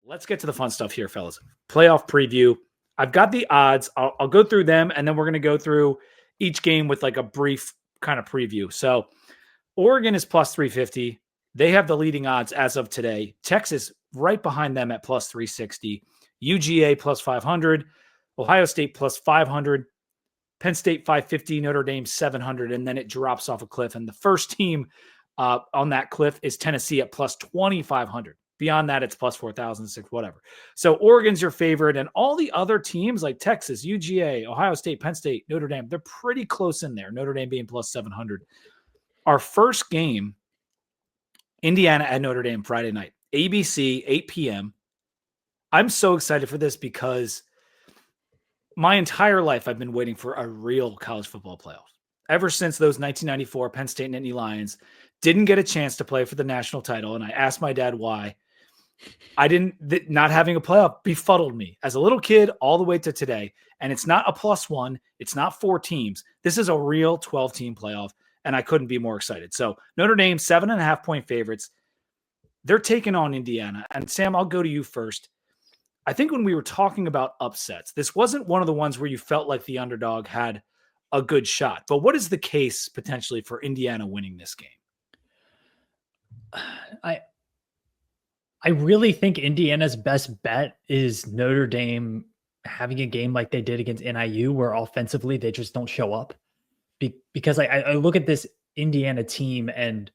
Let's get to the fun stuff here, fellas. Playoff preview. I've got the odds. I'll go through them, and then we're going to go through each game with like a brief kind of preview. So Oregon is plus 350. They have the leading odds as of today. Texas right behind them at plus 360. UGA plus 500. Ohio State plus 500. Penn State 550. Notre Dame 700. And then it drops off a cliff. And the first team on that cliff is Tennessee at plus 2,500. Beyond that, it's plus 4,006, whatever. So Oregon's your favorite, and all the other teams like Texas, UGA, Ohio State, Penn State, Notre Dame, they're pretty close in there. Notre Dame being plus 700. Our first game, Indiana at Notre Dame Friday night, ABC, 8 p.m. I'm so excited for this because my entire life I've been waiting for a real college football playoff. Ever since those 1994 Penn State Nittany Lions didn't get a chance to play for the national title, and I asked my dad why. Not having a playoff befuddled me as a little kid all the way to today. And it's not a +1. It's not 4 teams. This is a real 12-team playoff, and I couldn't be more excited. So Notre Dame, 7.5-point favorites. They're taking on Indiana. And Sam, I'll go to you first. I think when we were talking about upsets, this wasn't one of the ones where you felt like the underdog had a good shot. But what is the case potentially for Indiana winning this game? I really think Indiana's best bet is Notre Dame having a game like they did against NIU, where offensively they just don't show up. Because I look at this Indiana team and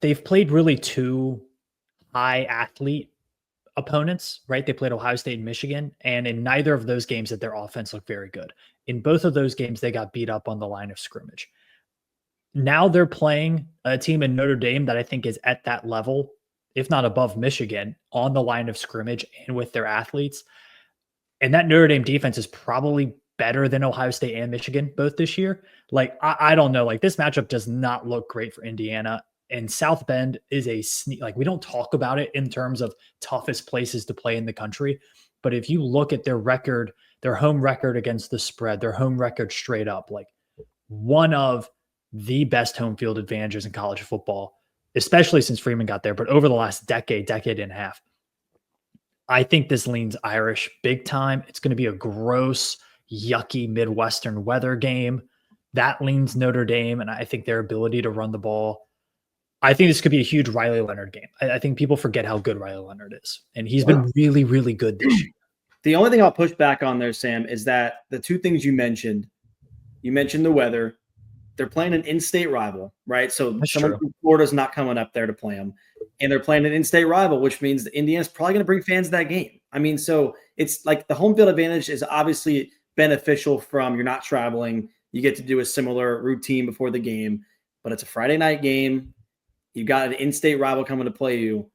they've played really 2 high athlete opponents, right? They played Ohio State and Michigan, and in neither of those games did their offense look very good. In both of those games, they got beat up on the line of scrimmage. Now they're playing a team in Notre Dame that I think is at that level, if not above Michigan, on the line of scrimmage and with their athletes. And that Notre Dame defense is probably better than Ohio State and Michigan both this year. Like, I don't know. Like, this matchup does not look great for Indiana. And South Bend is like, we don't talk about it in terms of toughest places to play in the country. But if you look at their record, their home record against the spread, their home record straight up, like one of the best home field advantages in college football, especially since Freeman got there, but over the last decade and a half. I think this leans Irish big time. It's going to be a gross, yucky Midwestern weather game. That leans Notre Dame, and I think their ability to run the ball. I think this could be a huge Riley Leonard game. I think people forget how good Riley Leonard is, and he's been really, really good this year. The only thing I'll push back on there, Sam, is that the 2 things you mentioned the weather. They're playing an in-state rival, right? So someone from Florida's not coming up there to play them. And they're playing an in-state rival, which means that Indiana's probably going to bring fans to that game. I mean, so it's like the home field advantage is obviously beneficial from you're not traveling. You get to do a similar routine before the game, but it's a Friday night game. You've got an in-state rival coming to play you.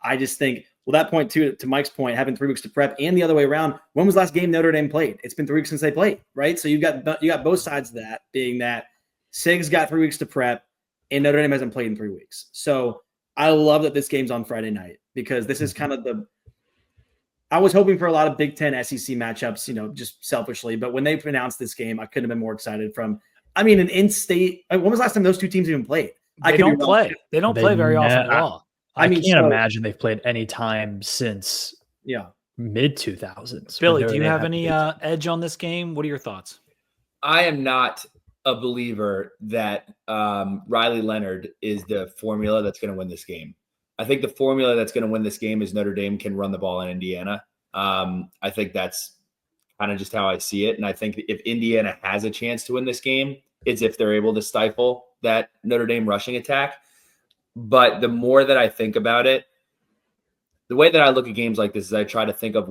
I just think, well, that point too, to Mike's point, having 3 weeks to prep and the other way around, when was the last game Notre Dame played? It's been 3 weeks since they played, right? So you got both sides of that, being that Sig's got 3 weeks to prep, and Notre Dame hasn't played in 3 weeks. So I love that this game's on Friday night because this is kind of I was hoping for a lot of Big Ten SEC matchups, just selfishly. But when they announced this game, I couldn't have been more excited an in-state. When was the last time those 2 teams even played? They don't play. They don't play very often at all. I can't imagine they've played any time since mid-2000s. Billy, do you have any edge on this game? What are your thoughts? I am not a believer that Riley Leonard is the formula that's going to win this game. I think the formula that's going to win this game is Notre Dame can run the ball in Indiana. I think that's kind of just how I see it. And I think if Indiana has a chance to win this game, it's if they're able to stifle that Notre Dame rushing attack. But the more that I think about it, the way that I look at games like this is I try to think of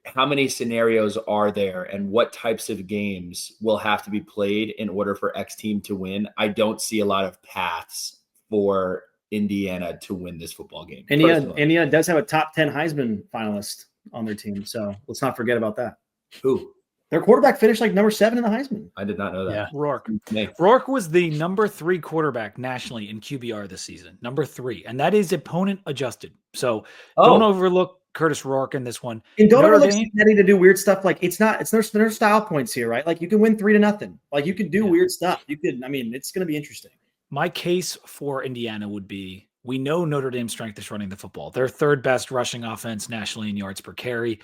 how many scenarios are there and what types of games will have to be played in order for X team to win. I don't see a lot of paths for Indiana to win this football game. Indiana does have a top 10 Heisman finalist on their team, so let's not forget about that. Who? Their quarterback finished like number 7 in the Heisman. I did not know that. Yeah. Rourke was the number 3 quarterback nationally in QBR this season. Number 3. And that is opponent adjusted. So don't overlook Curtis Rourke in this one. And don't overlook Cincinnati to do weird stuff. Like it's their style points here, right? Like you can win 3-0. Like you could do weird stuff. It's going to be interesting. My case for Indiana would be We know Notre Dame's strength is running the football. They're third best rushing offense nationally in yards per carry.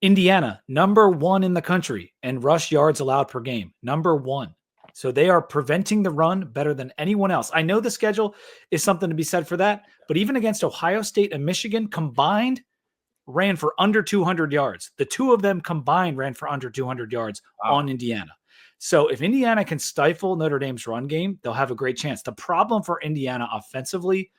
Indiana, number 1 in the country, and rush yards allowed per game, number 1. So they are preventing the run better than anyone else. I know the schedule is something to be said for that, but even against Ohio State and Michigan combined ran for under 200 yards. The two of them combined ran for under 200 yards on Indiana. So if Indiana can stifle Notre Dame's run game, they'll have a great chance. The problem for Indiana offensively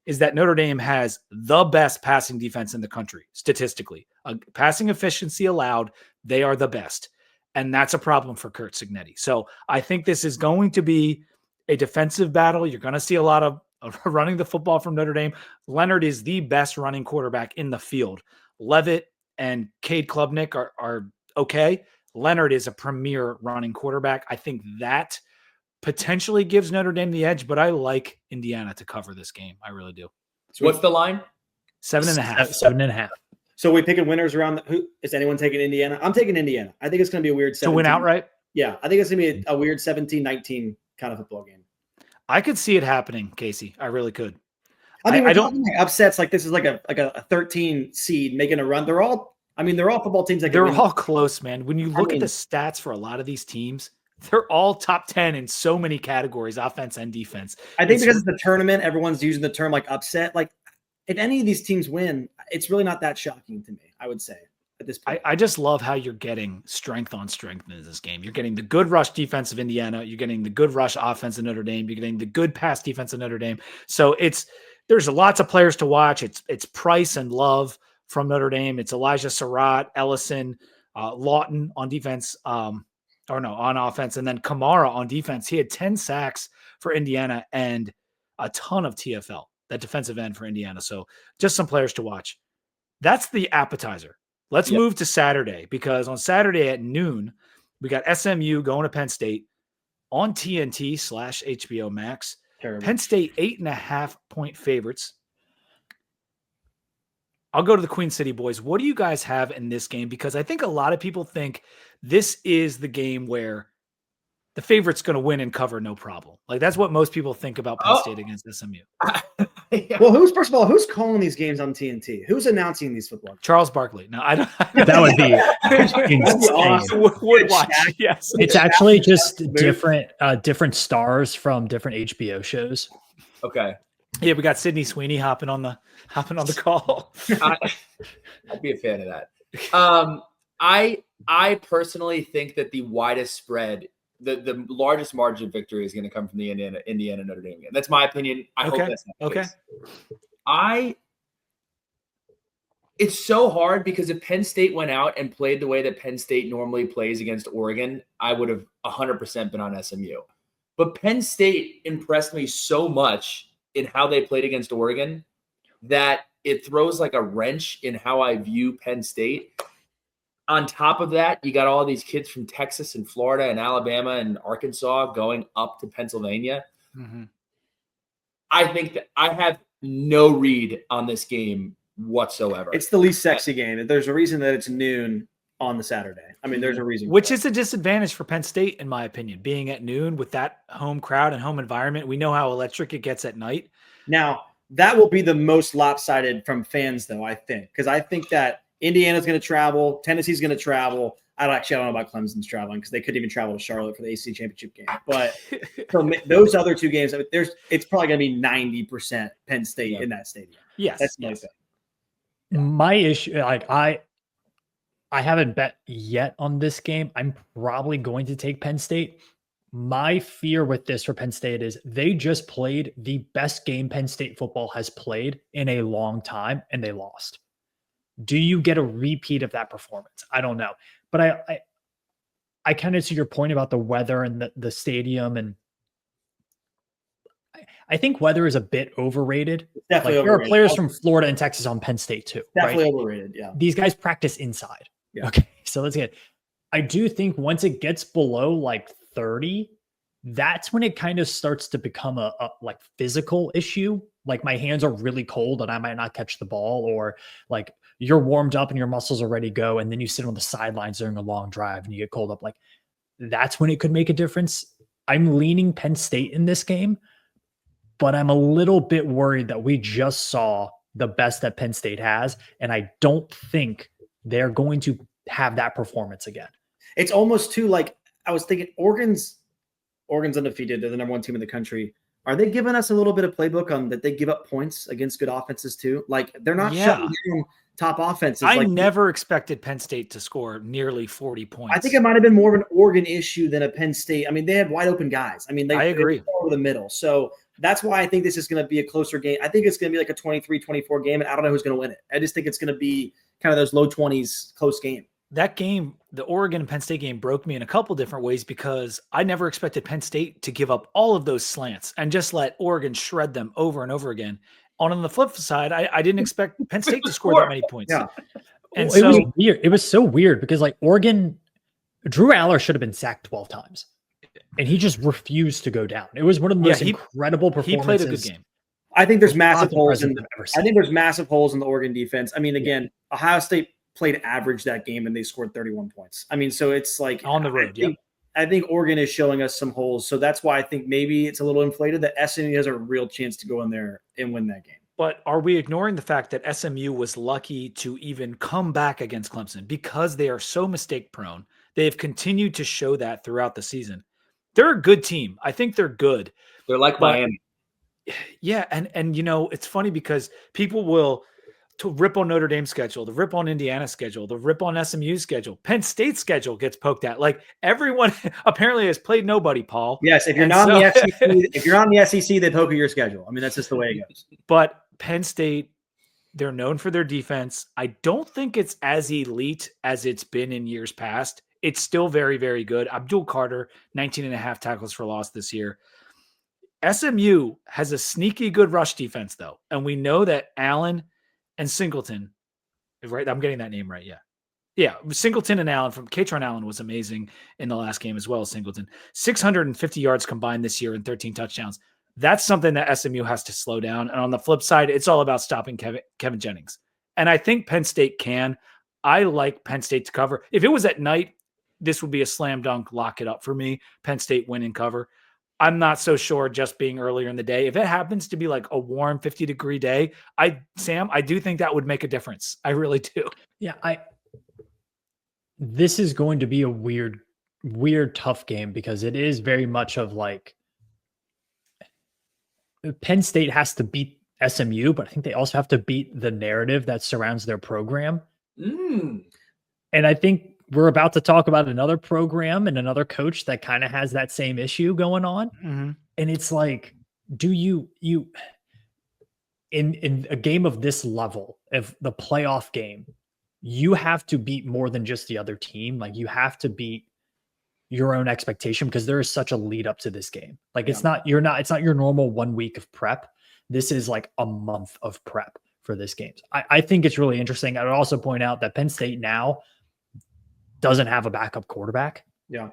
is that Notre Dame has the best passing defense in the country, statistically. Passing efficiency allowed, they are the best. And that's a problem for Curt Cignetti. So I think this is going to be a defensive battle. You're going to see a lot of running the football from Notre Dame. Leonard is the best running quarterback in the field. Levitt and Cade Klubnik are okay. Leonard is a premier running quarterback. I think that potentially gives Notre Dame the edge, but I like Indiana to cover this game. I really do. So what's the line? 7.5. 7.5. So we picking winners around who is anyone taking Indiana? I'm taking Indiana. I think it's going to be a weird 17. To win outright? Yeah, I think it's going to be a weird 17-19 kind of football game. I could see it happening, Casey. I really could. I mean, we're talking like upsets. Like this is like a 13 seed making a run. They're all football teams. They're all close, man. When you look at the stats for a lot of these teams, they're all top 10 in so many categories, offense and defense. I think because it's the tournament, everyone's using the term like upset. Like if any of these teams win, it's really not that shocking to me, I would say, at this point. I just love how you're getting strength on strength in this game. You're getting the good rush defense of Indiana. You're getting the good rush offense of Notre Dame. You're getting the good pass defense of Notre Dame. So there's lots of players to watch. It's Price and Love from Notre Dame. It's Elijah Surratt, Ellison, Lawton on defense. On offense. And then Kamara on defense. He had 10 sacks for Indiana and a ton of TFL, that defensive end for Indiana. So just some players to watch. That's the appetizer. Let's move to Saturday, because on Saturday at noon, we got SMU going to Penn State on TNT/HBO Max. Terrible. Penn State 8.5-point favorites. I'll go to the Queen City boys. What do you guys have in this game? Because I think a lot of people think this is the game where the favorite's going to win and cover no problem. Like that's what most people think about Penn State against SMU. Well, who's calling these games on TNT? Who's announcing these football games? Charles Barkley. No, I don't. That would be insane. Awesome. Would watch. Yes. It's actually just different stars from different HBO shows. Okay. Yeah, we got Sydney Sweeney hopping on the call. I'd be a fan of that. I personally think that the widest spread, the largest margin of victory is going to come from the Indiana Notre Dame game. That's my opinion. I hope that's not the case. It's so hard because if Penn State went out and played the way that Penn State normally plays against Oregon, I would have 100% been on SMU. But Penn State impressed me so much in how they played against Oregon that it throws like a wrench in how I view Penn State. On top of that, you got all these kids from Texas and Florida and Alabama and Arkansas going up to Pennsylvania. Mm-hmm. I think that I have no read on this game whatsoever. It's the least sexy game. There's a reason that it's noon on the Saturday. I mean, there's a reason. Which is a disadvantage for Penn State, in my opinion, being at noon with that home crowd and home environment. We know how electric it gets at night. Now, that will be the most lopsided from fans, though, I think. Because I think that Indiana's going to travel. Tennessee's going to travel. I don't know about Clemson's traveling because they couldn't even travel to Charlotte for the ACC championship game. But so those other two games, it's probably going to be 90% Penn State in that stadium. Yes. That's my thing. My issue, I haven't bet yet on this game. I'm probably going to take Penn State. My fear with this for Penn State is they just played the best game Penn State football has played in a long time, and they lost. Do you get a repeat of that performance? I don't know. But I kind of see your point about the weather and the stadium, and I think weather is a bit overrated. Definitely overrated. There are players from Florida and Texas on Penn State too. Definitely overrated, yeah. These guys practice inside. Yeah. Okay, so let's get. I do think once it gets below like 30, that's when it kind of starts to become a like physical issue. Like my hands are really cold and I might not catch the ball, or like you're warmed up and your muscles are ready to go, and then you sit on the sidelines during a long drive and you get cold up. Like that's when it could make a difference. I'm leaning Penn State in this game, but I'm a little bit worried that we just saw the best that Penn State has, and I don't think they're going to have that performance again. It's almost too like I was thinking Oregon's undefeated. They're the number one team in the country. Are they giving us a little bit of playbook on that they give up points against good offenses too? Like they're not shutting down top offenses. I never expected Penn State to score nearly 40 points. I think it might have been more of an Oregon issue than a Penn State. I mean, they had wide open guys. I mean, I agree. They over the middle. So that's why I think this is going to be a closer game. I think it's going to be like a 23-24 game, and I don't know who's going to win it. I just think it's going to be kind of those low 20s close game. That game, the Oregon and Penn State game, broke me in a couple different ways because I never expected Penn State to give up all of those slants and just let Oregon shred them over and over again. On the flip side, I didn't expect Penn State to score that many points. Yeah. And it was weird. It was so weird because like Oregon, Drew Aller should have been sacked 12 times. And he just refused to go down. It was one of the most incredible performances. He played a good game. I think there's massive holes in the Oregon defense. I mean, again, Ohio State played average that game and they scored 31 points. I mean, so it's like on the road. I think Oregon is showing us some holes. So that's why I think maybe it's a little inflated that SMU has a real chance to go in there and win that game. But are we ignoring the fact that SMU was lucky to even come back against Clemson because they are so mistake prone? They have continued to show that throughout the season. They're a good team. I think they're good. They're like Miami. Yeah. And you know, it's funny because people will to rip on Notre Dame's schedule, the rip on Indiana's schedule, the rip on SMU's schedule. Penn State's schedule gets poked at. Like everyone apparently has played nobody, Paul. Yes, if you're not in the SEC, if you're on the SEC, they poke at your schedule. I mean, that's just the way it goes. But Penn State, they're known for their defense. I don't think it's as elite as it's been in years past. It's still very, very good. Abdul Carter, 19.5 tackles for loss this year. SMU has a sneaky good rush defense, though. And we know that Allen and Singleton, right? I'm getting that name right. Yeah. Yeah. Singleton and Allen from Katron Allen was amazing in the last game as well as Singleton. 650 yards combined this year and 13 touchdowns. That's something that SMU has to slow down. And on the flip side, it's all about stopping Kevin Jennings. And I think Penn State can. I like Penn State to cover. If it was at night, this would be a slam dunk, lock it up for me. Penn State win and cover. I'm not so sure just being earlier in the day. If it happens to be like a warm 50-degree day, I do think that would make a difference. I really do. Yeah, this is going to be a weird, tough game because it is very much of like Penn State has to beat SMU, but I think they also have to beat the narrative that surrounds their program. And I think we're about to talk about another program and another coach that kind of has that same issue going on. Mm-hmm. And it's like, do you in a game of this level, of the playoff game, you have to beat more than just the other team. Like you have to beat your own expectation because there is such a lead up to this game. Like it's not your normal 1 week of prep. This is like a month of prep for this game. I think it's really interesting. I would also point out that Penn State now doesn't have a backup quarterback. Yeah.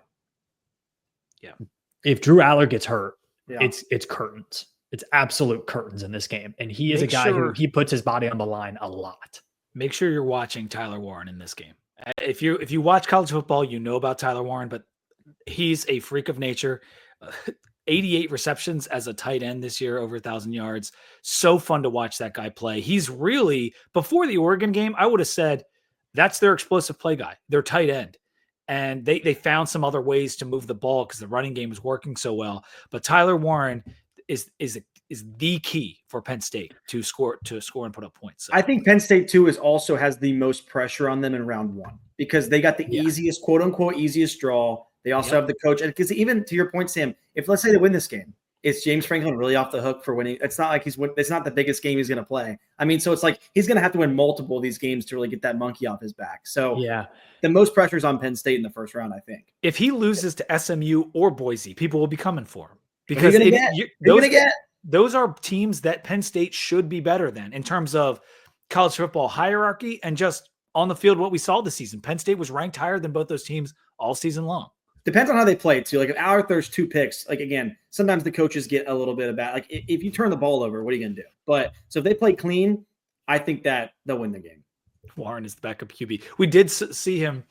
If Drew Aller gets hurt, it's curtains. It's absolute curtains in this game. And he is a guy who he puts his body on the line a lot. Make sure you're watching Tyler Warren in this game. If you watch college football, you know about Tyler Warren, but he's a freak of nature. 88 receptions as a tight end this year, over 1,000 yards. So fun to watch that guy play. He's really, before the Oregon game, I would have said that's their explosive play guy, their tight end. And they found some other ways to move the ball because the running game was working so well. But Tyler Warren is the key for Penn State to score and put up points. So. I think Penn State too also has the most pressure on them in round one because they got the easiest, quote unquote, easiest draw. They also have the coach, and because even to your point, Sam, if let's say they win this game, is James Franklin really off the hook for winning? It's not like it's not the biggest game he's going to play. I mean, so it's like he's going to have to win multiple of these games to really get that monkey off his back. So the most pressure is on Penn State in the first round, I think. If he loses to SMU or Boise, people will be coming for him because those are teams that Penn State should be better than in terms of college football hierarchy and just on the field what we saw this season. Penn State was ranked higher than both those teams all season long. Depends on how they play too. Like if Aller throws 2 picks, like again, sometimes the coaches get a little bit about like if you turn the ball over, what are you going to do? But so if they play clean, I think that they'll win the game. Warren is the backup QB. We did see him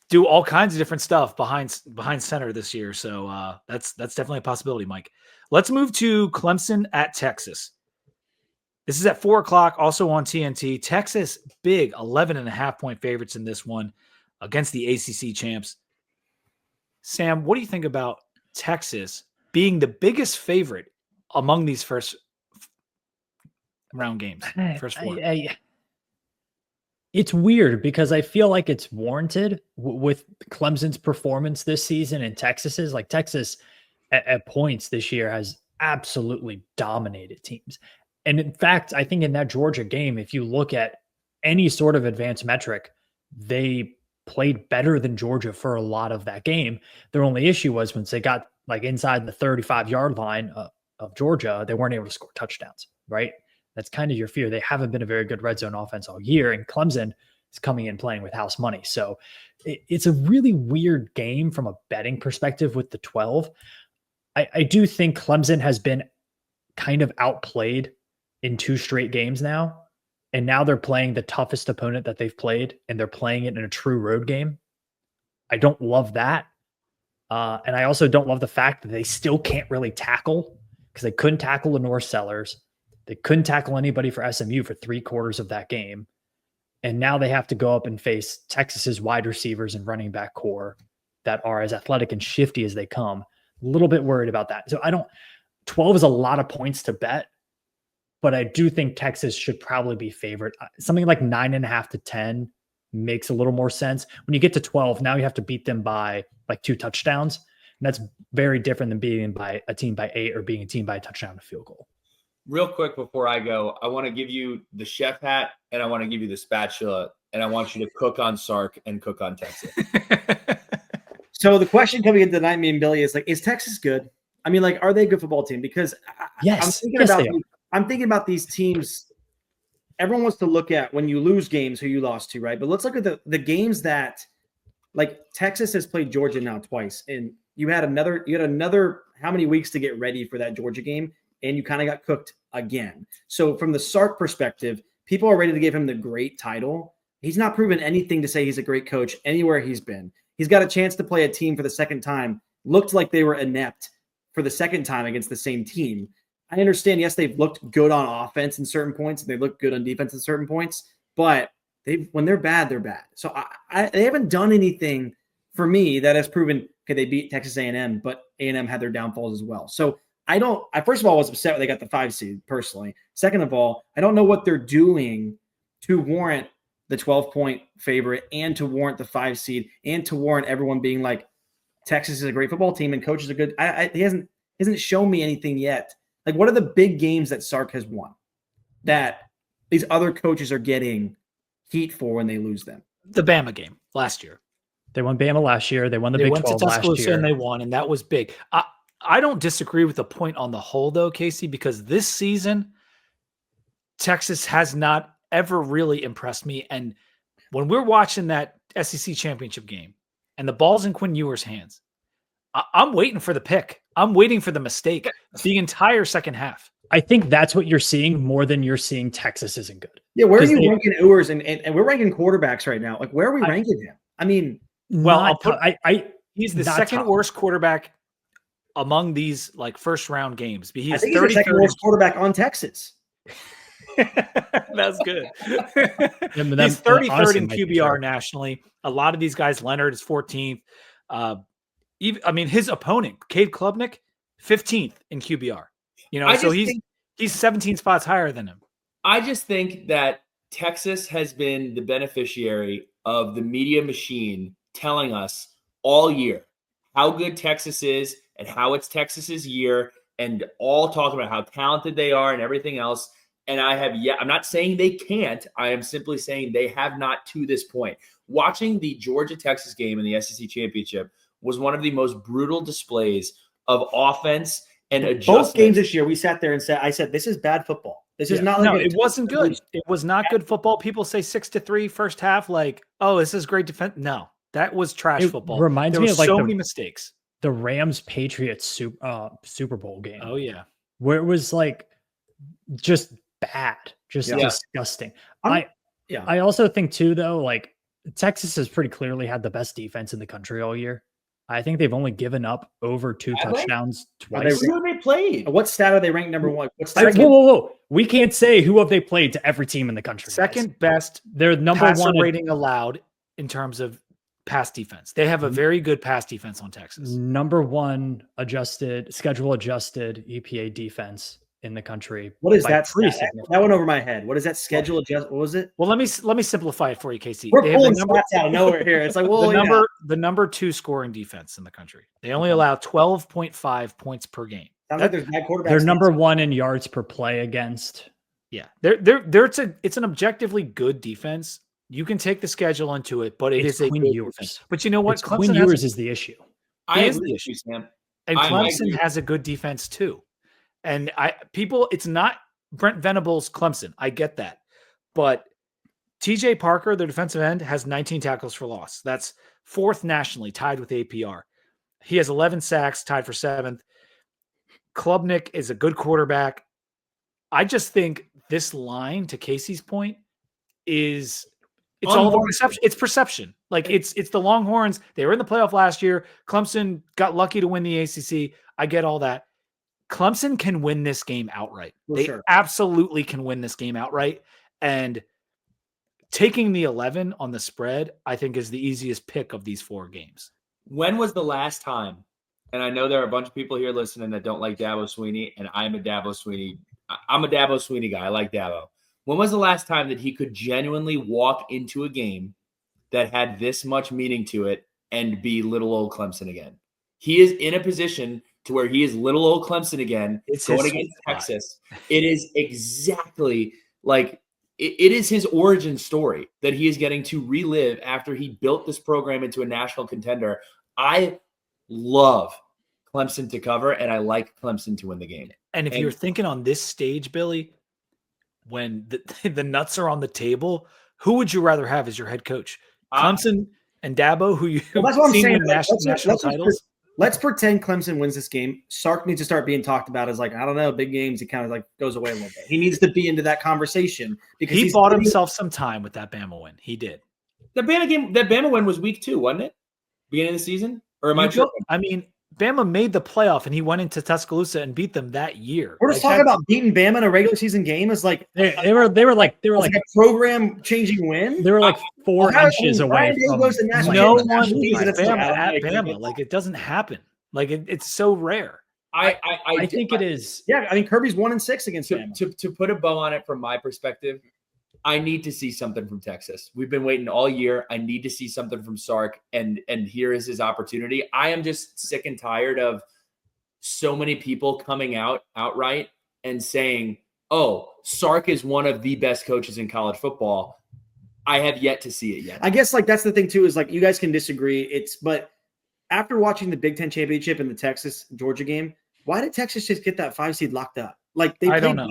do all kinds of different stuff behind center this year, so that's definitely a possibility, Mike. Let's move to Clemson at Texas. This is at 4:00, also on TNT. Texas, big 11.5-point favorites in this one against the ACC champs. Sam, what do you think about Texas being the biggest favorite among these first round games? First four. It's weird because I feel like it's warranted with Clemson's performance this season and Texas's. Like Texas at points this year has absolutely dominated teams. And in fact, I think in that Georgia game, if you look at any sort of advanced metric, they played better than Georgia for a lot of that game. Their only issue was once they got like inside the 35-yard line of Georgia, they weren't able to score touchdowns, right? That's kind of your fear. They haven't been a very good red zone offense all year, and Clemson is coming in playing with house money. So it's a really weird game from a betting perspective with the 12. I do think Clemson has been kind of outplayed in 2 straight games now. And now they're playing the toughest opponent that they've played, and they're playing it in a true road game. I don't love that. And I also don't love the fact that they still can't really tackle because they couldn't tackle Lenore Sellers. They couldn't tackle anybody for SMU for 3/4 of that game. And now they have to go up and face Texas's wide receivers and running back core that are as athletic and shifty as they come. A little bit worried about that. So 12 is a lot of points to bet, but I do think Texas should probably be favored. Something like 9.5 to 10 makes a little more sense. When you get to 12, now you have to beat them by like 2 touchdowns. And that's very different than beating by a team by 8 or being a team by a touchdown and a field goal. Real quick before I go, I want to give you the chef hat and I want to give you the spatula, and I want you to cook on Sark and cook on Texas. So the question coming into tonight, me and Billy, is like, is Texas good? I mean, like, are they a good football team? Because I'm thinking about these teams. Everyone wants to look at when you lose games, who you lost to, right? But let's look at the games that, like, Texas has played Georgia now twice, and you had another how many weeks to get ready for that Georgia game, and you kind of got cooked again. So from the Sark perspective, people are ready to give him the great title. He's not proven anything to say he's a great coach anywhere he's been. He's got a chance to play a team for the second time. Looked like they were inept for the second time against the same team. I understand, yes, they've looked good on offense in certain points, and they look good on defense in certain points, but when they're bad, they're bad. So they haven't done anything for me that has proven, okay, they beat Texas A&M, but A&M had their downfalls as well. So I first of all was upset when they got the 5 seed personally. Second of all, I don't know what they're doing to warrant the 12-point favorite and to warrant the 5 seed and to warrant everyone being like, Texas is a great football team and coaches are good. He hasn't shown me anything yet. Like, what are the big games that Sark has won that these other coaches are getting heat for when they lose them? The Bama game last year. They won Bama last year. They won the Big 12 last year. And they won, and that was big. I don't disagree with the point on the whole, though, Casey, because this season, Texas has not ever really impressed me. And when we're watching that SEC championship game and the ball's in Quinn Ewer's hands, I'm waiting for the pick. I'm waiting for the mistake the entire second half. I think that's what you're seeing more than you're seeing Texas isn't good. Yeah, where are you ranking Ewers? And we're ranking quarterbacks right now. Like, where are we ranking him? I mean, well, he's the second worst quarterback among these like first round games. I think he's the second worst quarterback on Texas. That's good. He's 33rd in QBR nationally. A lot of these guys, Leonard is 14th. His opponent, Cade Klubnik, 15th in QBR. So he's 17 spots higher than him. I just think that Texas has been the beneficiary of the media machine telling us all year how good Texas is and how it's Texas's year, and all talking about how talented they are and everything else. And I'm not saying they can't. I am simply saying they have not to this point. Watching the Georgia-Texas game in the SEC championship was one of the most brutal displays of offense and adjustment. Both games this year, we sat there and I said, this is bad football. This is not. It wasn't good. It was not good football. People say 6-3 first half. Like, oh, this is great defense. No, that was trash football. Reminds me of so many mistakes. The Rams-Patriots Super Bowl game. Oh yeah, where it was like just bad, just disgusting. I also think too, though, like Texas has pretty clearly had the best defense in the country all year. I think they've only given up over 2 touchdowns twice. Who have they played? What stat are they ranked number one? Whoa. We can't say who have they played to every team in the country. Second best They're number passer one rating allowed in terms of pass defense. They have a very good pass defense on Texas. Number one schedule adjusted EPA defense in the country. What is that? That went over my head. What is that schedule adjust? What was it? Well, let me simplify it for you, Casey. We're pulling stats out of nowhere here. It's like, well, the number 2 scoring defense in the country. They only allow 12.5 points per game. Sounds like there's bad quarterbacks. They're number 1 in yards per play against. Yeah, it's an objectively good defense. You can take the schedule into it, but it's a good defense. But you know what? Quinn Ewers is the issue. Is the issue, Sam. And Clemson has a good defense too. And it's not Brent Venables' Clemson. I get that. But TJ Parker, their defensive end, has 19 tackles for loss. That's 4th nationally, tied with APR. He has 11 sacks, tied for 7th. Klubnik is a good quarterback. I just think this line, to Casey's point, it's all the perception. It's perception. Like it's the Longhorns. They were in the playoff last year. Clemson got lucky to win the ACC. I get all that. Clemson can win this game outright. They absolutely can win this game outright. And taking the 11 on the spread, I think, is the easiest pick of these 4 games. When was the last time? And I know there are a bunch of people here listening that don't like Dabo Swinney, and I'm a Dabo Swinney guy. I like Dabo. When was the last time that he could genuinely walk into a game that had this much meaning to it and be little old Clemson again? He is in a position to where he is little old Clemson again. It's going against Texas. It is exactly like it is his origin story that he is getting to relive after he built this program into a national contender. I love Clemson to cover, and I like Clemson to win the game. And if you're thinking on this stage, Billy, when the nuts are on the table, who would you rather have as your head coach? Clemson and Dabo, who that's what I'm saying. National titles. Let's pretend Clemson wins this game. Sark needs to start being talked about as like, I don't know, big games. It kind of like goes away a little bit. He needs to be into that conversation because he bought himself some time with that Bama win. He did. The Bama win was week 2, wasn't it? Beginning of the season? Or am I tripping? I mean, Bama made the playoff and he went into Tuscaloosa and beat them that year. We're just talking about beating Bama in a regular season game is like they were like a program changing win. They were like 4 inches away from no one beats Bama at Bama. Like it doesn't happen. Like it's so rare. I think it is. Yeah, I mean Kirby's 1-6 against Bama. To put a bow on it from my perspective, I need to see something from Texas. We've been waiting all year. I need to see something from Sark, and here is his opportunity. I am just sick and tired of so many people coming outright and saying, oh, Sark is one of the best coaches in college football. I have yet to see it yet. I guess like that's the thing too, is like you guys can disagree. But after watching the Big Ten championship and the Texas-Georgia game, why did Texas just get that 5 seed locked up? Like I don't know.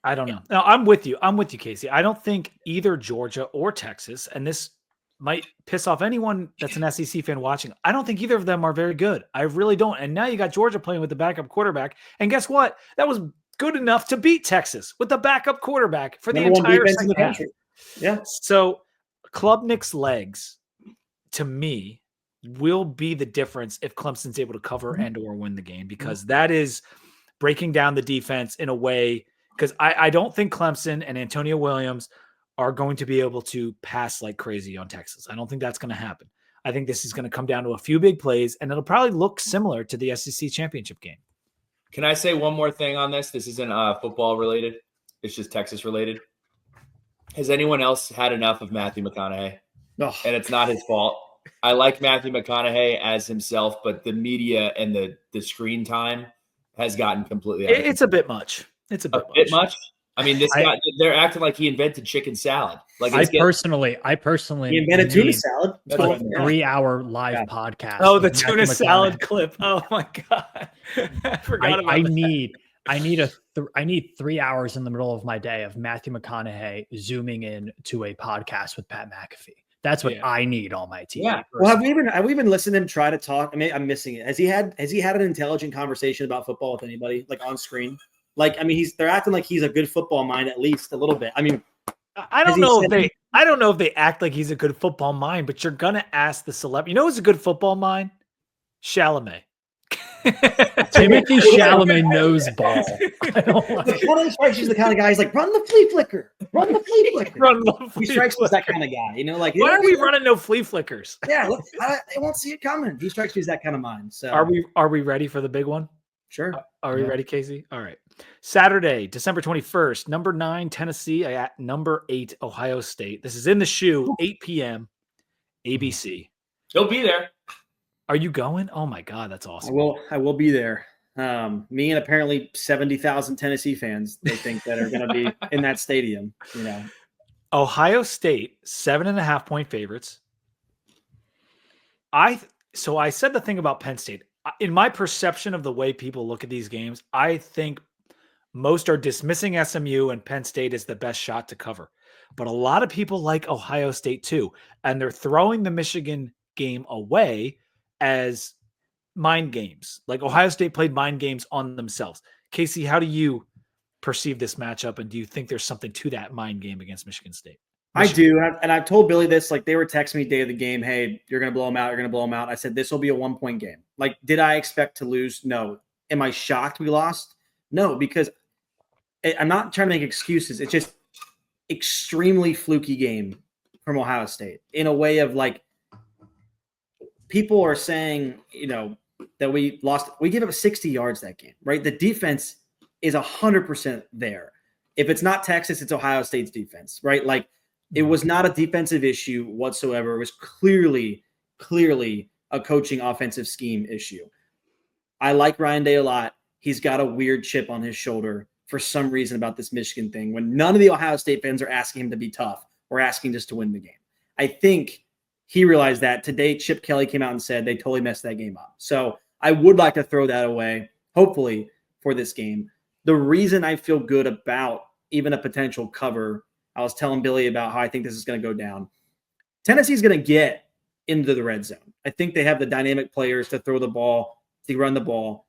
I don't know. No, I'm with you. Casey. I don't think either Georgia or Texas, and this might piss off anyone that's an SEC fan watching, I don't think either of them are very good. I really don't. And now you got Georgia playing with the backup quarterback. And guess what? That was good enough to beat Texas with the backup quarterback for the entire second half. Yeah. So Klubnik's legs, to me, will be the difference if Clemson's able to cover and or win the game, because that is breaking down the defense in a way. Because I don't think Clemson and Antonio Williams are going to be able to pass like crazy on Texas. I don't think that's going to happen. I think this is going to come down to a few big plays, and it'll probably look similar to the SEC championship game. Can I say one more thing on this? This isn't football related. It's just Texas related. Has anyone else had enough of Matthew McConaughey? No. And it's not his fault. I like Matthew McConaughey as himself, but the media and the screen time has gotten completely out of It's a bit much. It's a bit much. I mean, this guy, they're acting like he invented chicken salad. Like I personally he invented tuna salad. That's a 3-hour live podcast. Oh, the tuna salad clip. Oh my God. I forgot about that. I need 3 hours in the middle of my day of Matthew McConaughey zooming in to a podcast with Pat McAfee. That's what I need on my TV. Yeah. Well, have we even listened to him try to talk? I mean, I'm missing it. Has he had an intelligent conversation about football with anybody, like on screen? Like, I mean, they're acting like he's a good football mind, at least a little bit. I mean, I don't know if they act like he's a good football mind, but you're gonna ask the celebrity. You know who's a good football mind? Chalamet. Timothy Chalamet knows ball. The Counter Strikes is the kind of guy. He's like, run the flea flicker, run the flea flicker. Run the flea He strikes me as that flicker. kind of guy. You know, like Why are we running no flea flickers? Yeah, they won't see it coming. He strikes me as that kind of mind. So Are we ready for the big one? sure. Are we ready, Casey? All right. Saturday, December 21st, number 9, Tennessee at number 8, Ohio State. This is in the shoe, 8 p.m. ABC. He'll be there. Are you going? Oh my God, that's awesome. I will be there. Me and apparently 70,000 Tennessee fans, they think that are going to be in that stadium. You know, Ohio State, 7.5-point favorites. So I said the thing about Penn State. In my perception of the way people look at these games, I think most are dismissing SMU and Penn State is the best shot to cover. But a lot of people like Ohio State too, and they're throwing the Michigan game away as mind games. Like Ohio State played mind games on themselves. Casey, how do you perceive this matchup, and do you think there's something to that mind game against Michigan State? I do, and I've told Billy this. Like they were texting me day of the game, "Hey, you're going to blow them out. You're going to blow them out." I said, "This will be a 1-point game." Like, did I expect to lose? No. Am I shocked we lost? No, because I'm not trying to make excuses. It's just extremely fluky game from Ohio State in a way of like people are saying, you know, that we lost. We gave up 60 yards that game, right? The defense is 100% there. If it's not Texas, it's Ohio State's defense, right? Like it was not a defensive issue whatsoever. It was clearly a coaching offensive scheme issue. I like Ryan Day a lot. He's got a weird chip on his shoulder for some reason about this Michigan thing when none of the Ohio State fans are asking him to be tough or asking just to win the game. I think he realized that today. Chip Kelly came out and said they totally messed that game up. So I would like to throw that away, hopefully, for this game. The reason I feel good about even a potential cover, I was telling Billy about how I think this is going to go down. Tennessee's going to get into the red zone. I think they have the dynamic players to throw the ball, to run the ball.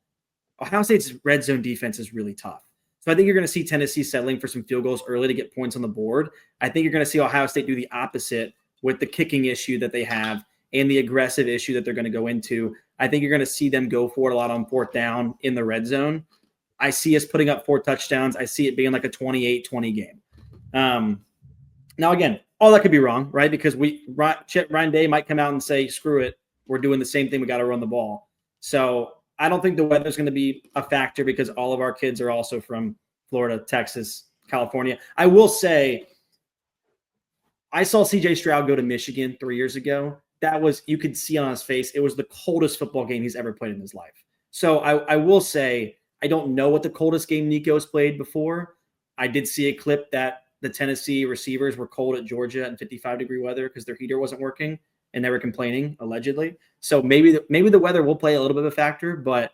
Ohio State's red zone defense is really tough. So I think you're going to see Tennessee settling for some field goals early to get points on the board. I think you're going to see Ohio State do the opposite with the kicking issue that they have and the aggressive issue that they're going to go into. I think you're going to see them go for it a lot on 4th down in the red zone. I see us putting up 4 touchdowns. I see it being like a 28-20 game. Now, again, all that could be wrong, right? Because Ryan Day might come out and say, screw it, we're doing the same thing. We got to run the ball. So I don't think the weather is going to be a factor because all of our kids are also from Florida, Texas, California. I will say I saw CJ Stroud go to Michigan 3 years ago. That was, you could see on his face, it was the coldest football game he's ever played in his life. So I will say, I don't know what the coldest game Nico's played before. I did see a clip that the Tennessee receivers were cold at Georgia in 55-degree weather because their heater wasn't working and they were complaining, allegedly. So maybe the weather will play a little bit of a factor, but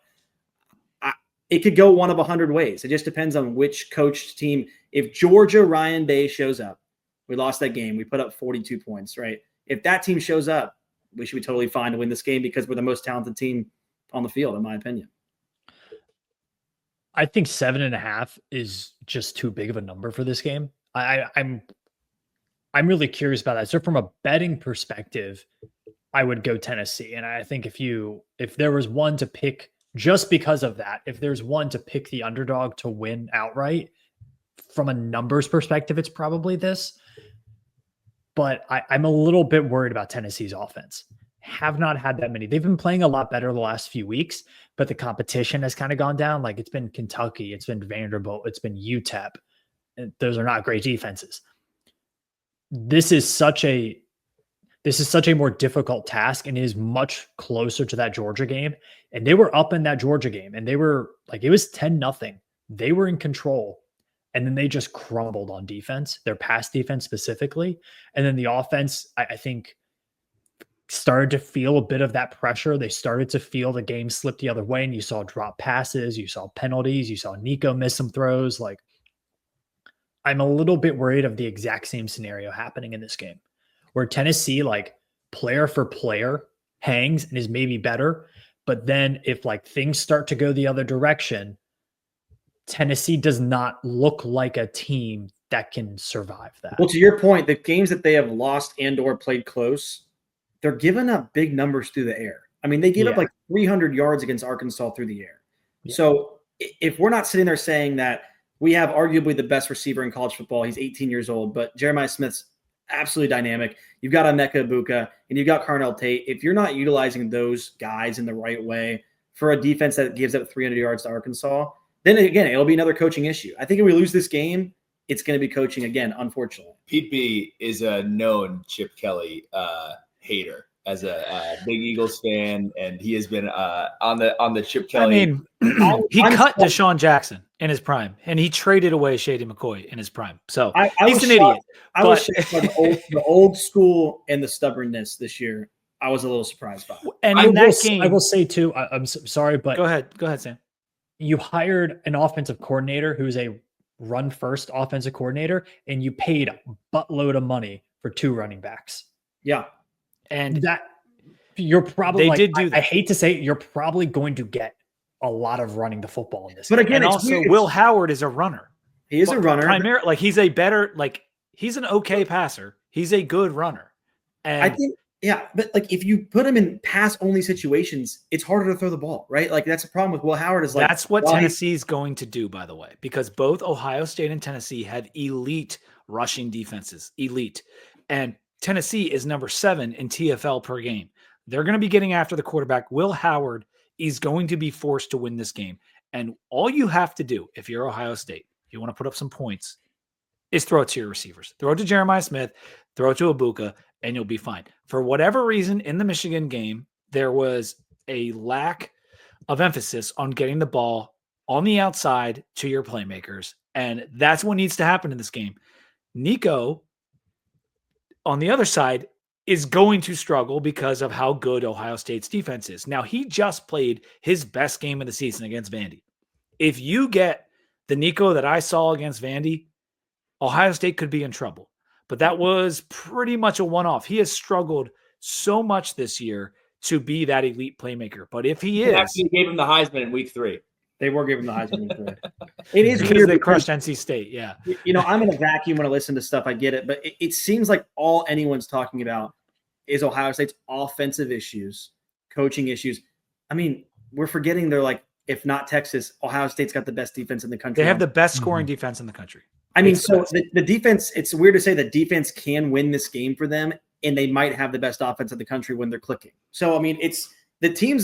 it could go one of 100 ways. It just depends on which coach team. If Georgia Ryan Day shows up, we lost that game. We put up 42 points, right? If that team shows up, we should be totally fine to win this game because we're the most talented team on the field, in my opinion. I think 7.5 is just too big of a number for this game. I'm really curious about that. So from a betting perspective, I would go Tennessee. And I think if there was one to pick just because of that, if there's one to pick the underdog to win outright from a numbers perspective, it's probably this. But I'm a little bit worried about Tennessee's offense. Have not had that many. They've been playing a lot better the last few weeks, but the competition has kind of gone down. Like it's been Kentucky, it's been Vanderbilt, it's been UTEP. Those are not great defenses. This is such a more difficult task and is much closer to that Georgia game. And they were up in that Georgia game and they were like, it was 10-0. They were in control. And then they just crumbled on defense, their pass defense specifically. And then the offense, I think, started to feel a bit of that pressure. They started to feel the game slip the other way. And you saw drop passes, you saw penalties, you saw Nico miss some throws. Like, I'm a little bit worried of the exact same scenario happening in this game where Tennessee, like player for player, hangs and is maybe better. But then if like things start to go the other direction, Tennessee does not look like a team that can survive that. Well, to your point, the games that they have lost and or played close, they're giving up big numbers through the air. I mean, they gave up Yeah. like 300 yards against Arkansas through the air. Yeah. So if we're not sitting there saying that we have arguably the best receiver in college football, he's 18 years old, but Jeremiah Smith's absolutely dynamic. You've got Emeka Ibuka and you've got Carnell Tate. If you're not utilizing those guys in the right way for a defense that gives up 300 yards to Arkansas, then again, it'll be another coaching issue. I think if we lose this game, it's going to be coaching again, unfortunately. Pete B is a known Chip Kelly hater as a big Eagles fan, and he has been on the Chip Kelly. I mean, he cut Deshaun Jackson in his prime, and he traded away Shady McCoy in his prime. So he's an idiot. I was shocked by the old school and the stubbornness this year. I was a little surprised by it. And in that game, I will say too, I'm sorry, but go ahead, Sam. You hired an offensive coordinator who's a run-first offensive coordinator, and you paid a buttload of money for 2 running backs. Yeah. And that you're probably did do that. I hate to say it, you're probably going to get a lot of running the football in this. But again, and also Will Howard is a runner. He is a runner. Primarily, like he's an okay passer. He's a good runner. And I think, yeah, but like if you put him in pass-only situations, it's harder to throw the ball, right? Like that's the problem with Will Howard is like that's what Tennessee's going to do, by the way, because both Ohio State and Tennessee have elite rushing defenses, elite, and Tennessee is number 7 in TFL per game. They're going to be getting after the quarterback. Will Howard is going to be forced to win this game. And all you have to do, if you're Ohio State, if you want to put up some points, is throw it to your receivers. Throw it to Jeremiah Smith, throw it to Ibuka, and you'll be fine. For whatever reason, in the Michigan game, there was a lack of emphasis on getting the ball on the outside to your playmakers. And that's what needs to happen in this game. Nico, on the other side, is going to struggle because of how good Ohio State's defense is. Now, he just played his best game of the season against Vandy. If you get the Nico that I saw against Vandy, Ohio State could be in trouble. But that was pretty much a one-off. He has struggled so much this year to be that elite playmaker. But if he is... Actually gave him the Heisman in week 3. They were giving the Heisman in week 3. It is because weird. They crushed NC State, yeah. You know, I'm in a vacuum when I listen to stuff. I get it. But it seems like all anyone's talking about is Ohio State's offensive issues, coaching issues. I mean, we're forgetting they're like, if not Texas, Ohio State's got the best defense in the country. They have the best scoring defense in the country. I mean, so the defense, it's weird to say that defense can win this game for them, and they might have the best offense in the country when they're clicking. So, I mean, it's the team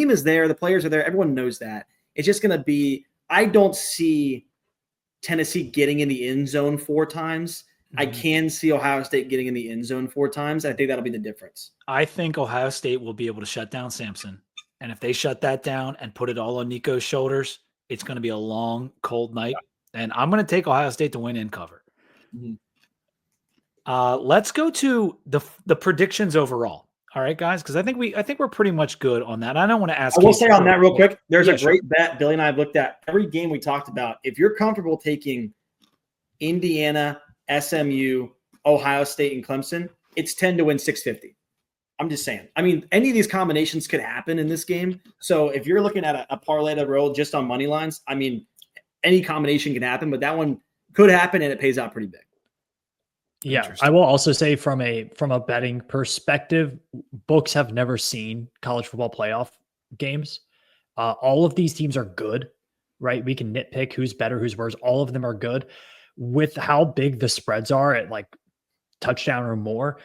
is there, the players are there, everyone knows that. It's just going to be, I don't see Tennessee getting in the end zone 4 times. I can see Ohio State getting in the end zone 4 times. I think that'll be the difference. I think Ohio State will be able to shut down Samson. And if they shut that down and put it all on Nico's shoulders, it's going to be a long, cold night. And I'm going to take Ohio State to win and cover. Let's go to the predictions overall. All right, guys, because I think we're pretty much good on that. I don't want to ask. I will say on that real quick. There's a great bet Billy and I have looked at every game we talked about. If you're comfortable taking Indiana, SMU, Ohio State, and Clemson, it's 10 to win 650. I'm just saying. I mean, any of these combinations could happen in this game. So if you're looking at a parlay to roll just on money lines, I mean, any combination can happen, but that one could happen and it pays out pretty big. Yeah, I will also say from a betting perspective, books have never seen college football playoff games. All of these teams are good, right? We can nitpick who's better, who's worse. All of them are good. With how big the spreads are at like touchdown or more,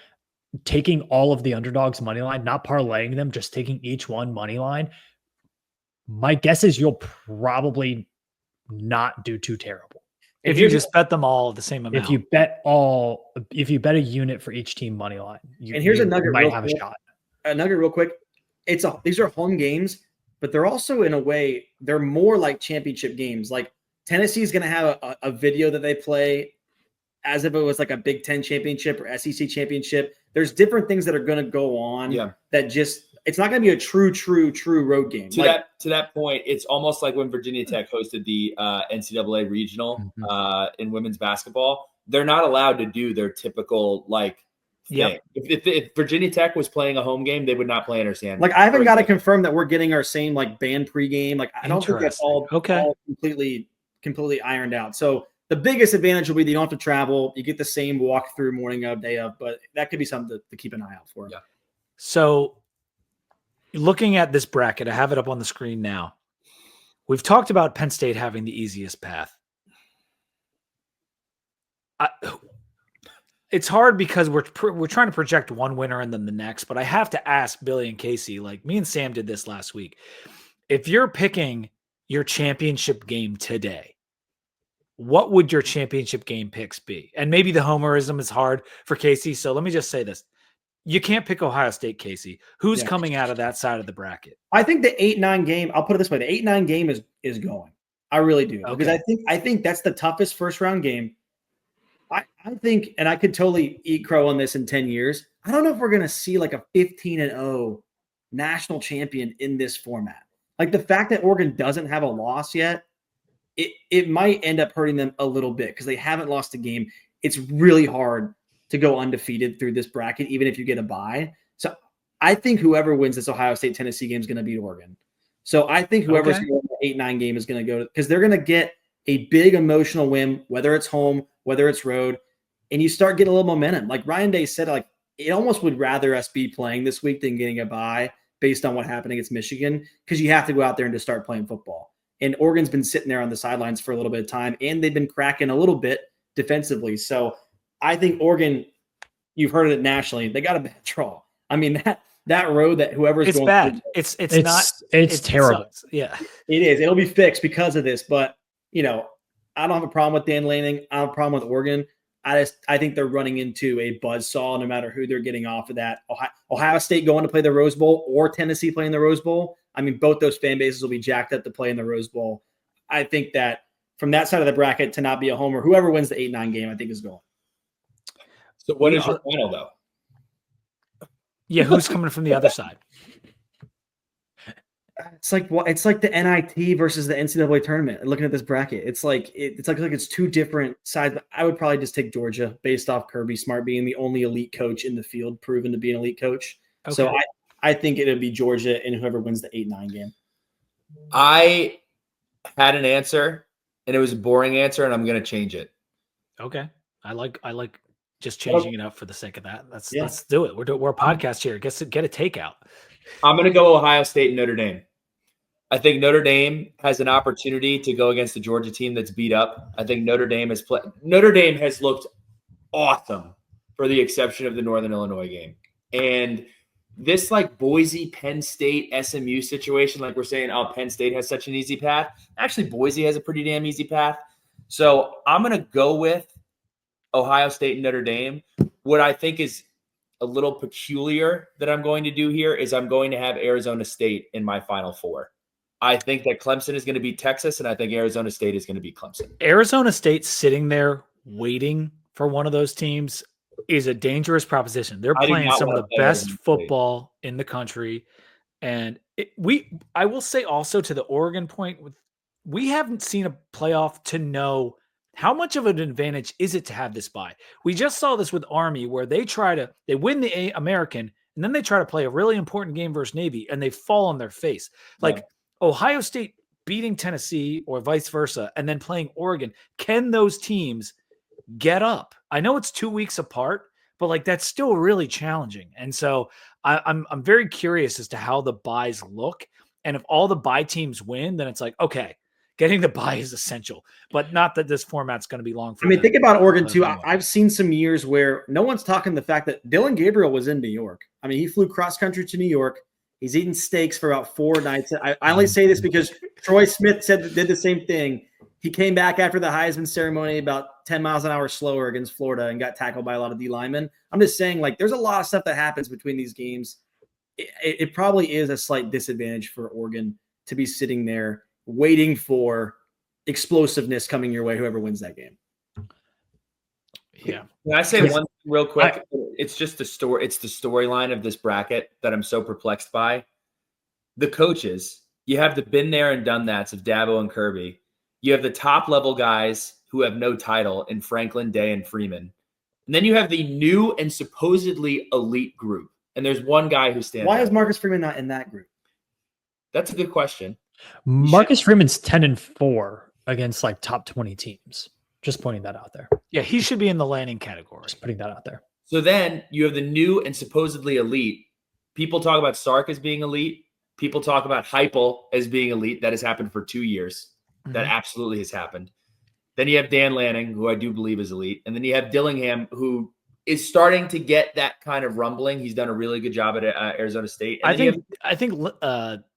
taking all of the underdogs money line, not parlaying them, just taking each one money line. My guess is you'll probably not do too terrible. If you just bet them all the same amount. If you bet a unit for each team money line, here's a nugget. You might have a shot. A nugget real quick. These are home games, but they're also in a way, they're more like championship games. Like Tennessee is going to have a video that they play as if it was like a Big Ten championship or SEC championship. There's different things that are going to go on that just, it's not going to be a true road game. To that point, it's almost like when Virginia Tech hosted the NCAA regional in women's basketball. They're not allowed to do their typical thing. If Virginia Tech was playing a home game, they would not play in our stand. Like I haven't got to confirm that we're getting our same like band pregame. Like I don't think that's all completely ironed out. So the biggest advantage will be that you don't have to travel. You get the same walkthrough morning of, day of, but that could be something to keep an eye out for. Yeah. So looking at this bracket, I have it up on the screen now. We've talked about Penn State having the easiest path. It's hard because we're trying to project one winner and then the next, but I have to ask Billy and Casey, like me and Sam did this last week. If you're picking your championship game today, what would your championship game picks be? And maybe the homerism is hard for Casey, so let me just say this. You can't pick Ohio State, Casey. Who's coming out of that side of the bracket? I think the 8-9 game, I'll put it this way, the 8-9 game is going. I really do. Okay. Because I think that's the toughest first round game. I think, and I could totally eat crow on this in 10 years. I don't know if we're going to see like a 15-0 national champion in this format. Like the fact that Oregon doesn't have a loss yet, it might end up hurting them a little bit because they haven't lost a game. It's really hard to go undefeated through this bracket, even if you get a bye. So I think whoever wins this Ohio State-Tennessee game is going to beat Oregon. So I think whoever's going to win the 8-9 game is going to go, because they're going to get a big emotional win, whether it's home, whether it's road, and you start getting a little momentum. Like Ryan Day said, like it almost would rather us be playing this week than getting a bye based on what happened against Michigan, because you have to go out there and just start playing football. And Oregon's been sitting there on the sidelines for a little bit of time, and they've been cracking a little bit defensively. So I think Oregon, you've heard it nationally, they got a bad draw. I mean, that road that whoever's it's going bad. through, It's terrible. Yeah, it is. It'll be fixed because of this. But you know, I don't have a problem with Dan Lanning. I don't have a problem with Oregon. I think they're running into a buzzsaw no matter who they're getting off of that. Ohio State going to play the Rose Bowl or Tennessee playing the Rose Bowl. I mean, both those fan bases will be jacked up to play in the Rose Bowl. I think that from that side of the bracket to not be a homer, whoever wins the 8-9 game, I think is going. So what is your final, though? Yeah, who's coming from the other side? It's like the NIT versus the NCAA tournament. Looking at this bracket, it's like it's two different sides. But I would probably just take Georgia based off Kirby Smart being the only elite coach in the field, proven to be an elite coach. Okay. So I think it'll be Georgia and whoever wins the 8-9 game. I had an answer, and it was a boring answer, and I'm going to change it. Okay, I like just changing it up for the sake of that. Let's do it. We're a podcast here. Get a takeout. I'm going to go Ohio State and Notre Dame. I think Notre Dame has an opportunity to go against the Georgia team that's beat up. I think Notre Dame has looked awesome, for the exception of the Northern Illinois game. And this like Boise, Penn State, SMU situation, like we're saying, oh, Penn State has such an easy path. Actually, Boise has a pretty damn easy path. So I'm going to go with Ohio State and Notre Dame. What I think is a little peculiar that I'm going to do here is I'm going to have Arizona State in my Final Four. I think that Clemson is going to beat Texas, and I think Arizona State is going to beat Clemson. Arizona State sitting there waiting for one of those teams is a dangerous proposition. They're playing some of the best football in the country. And I will say also to the Oregon point, we haven't seen a playoff to know how much of an advantage is it to have this bye. We just saw this with Army, where they win the American, and then they try to play a really important game versus Navy, and they fall on their face. Like Ohio State beating Tennessee or vice versa, and then playing Oregon. Can those teams get up? I know it's 2 weeks apart, but like that's still really challenging. And so I'm very curious as to how the byes look. And if all the bye teams win, then it's like, okay, getting the bye is essential, but not that this format's going to be long. Think about Oregon too. I've seen some years where no one's talking the fact that Dylan Gabriel was in New York. I mean, he flew cross country to New York. He's eating steaks for about 4 nights. I only say this because Troy Smith did the same thing. He came back after the Heisman ceremony about 10 miles an hour slower against Florida and got tackled by a lot of D linemen. I'm just saying, like, there's a lot of stuff that happens between these games. It probably is a slight disadvantage for Oregon to be sitting there waiting for explosiveness coming your way, whoever wins that game. Yeah. Can I say one thing real quick? It's just the story. It's the storyline of this bracket that I'm so perplexed by. The coaches, you have the been there and done that's of Dabo and Kirby. You have the top level guys who have no title in Franklin, Day, and Freeman. And then you have the new and supposedly elite group. And there's one guy who stands Why out. is Marcus Freeman not in that group? That's a good question. Marcus Freeman's 10-4 against like top 20 teams. Just pointing that out there. Yeah, he should be in the Lanning category. Just putting that out there. So then you have the new and supposedly elite people talk about Sark as being elite. People talk about Heupel as being elite. That has happened for 2 years. That absolutely has happened. Then you have Dan Lanning, who I do believe is elite. And then you have Dillingham, who is starting to get that kind of rumbling. He's done a really good job at Arizona State. And I think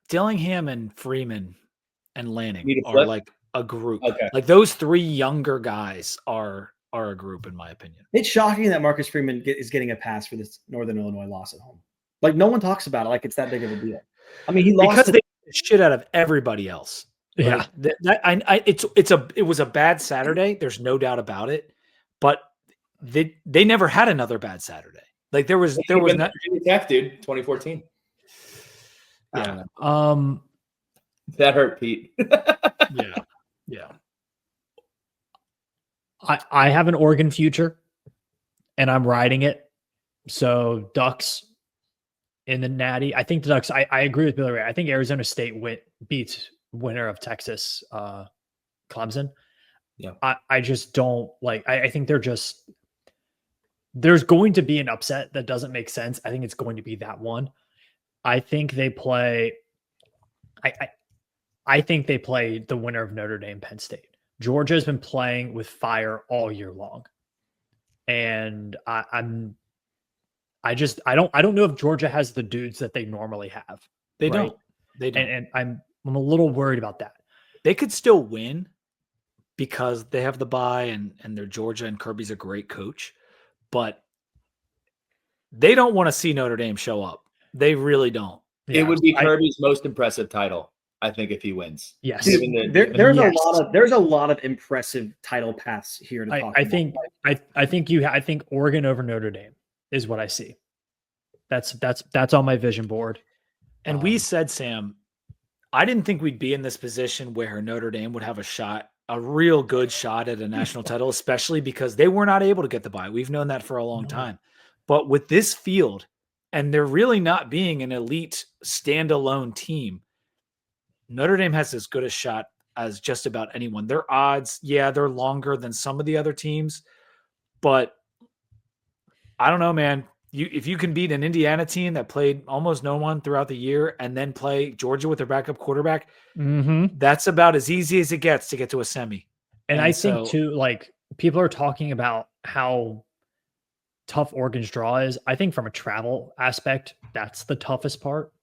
Dillingham and Freeman and Lanning are like a group. Okay. Like those 3 younger guys are a group, in my opinion. It's shocking that Marcus Freeman is getting a pass for this Northern Illinois loss at home. Like no one talks about it like it's that big of a deal. I mean, he lost because they beat the shit out of everybody else. Yeah, it was a bad Saturday. There's no doubt about it, but they never had another bad Saturday. Like there was not Tech, dude, 2014. Yeah. That hurt, Pete. Yeah. I have an Oregon future, and I'm riding it. So Ducks in the Natty. I think the Ducks. I agree with Billy Ray. I think Arizona State beats winner of Texas, Clemson. Yeah. I just don't like. I think they're just. There's going to be an upset that doesn't make sense. I think it's going to be that one. I think they play. I think they play the winner of Notre Dame, Penn State. Georgia has been playing with fire all year long, and I don't know if Georgia has the dudes that they normally have. They right? don't. And I'm a little worried about that. They could still win because they have the bye and they're Georgia and Kirby's a great coach, but they don't want to see Notre Dame show up. They really don't. It would be Kirby's most impressive title, I think, if he wins. Yes. There's a lot of impressive title paths here to talk about. I think Oregon over Notre Dame is what I see. That's on my vision board. And we said, Sam, I didn't think we'd be in this position where Notre Dame would have a real good shot at a national title, especially because they were not able to get the bye. We've known that for a long time. But with this field, and they're really not being an elite standalone team, Notre Dame has as good a shot as just about anyone. Their odds, they're longer than some of the other teams, but I don't know, man. If you can beat an Indiana team that played almost no one throughout the year and then play Georgia with their backup quarterback, that's about as easy as it gets to get to a semi. And I think too, like people are talking about how tough Oregon's draw is. I think from a travel aspect, that's the toughest part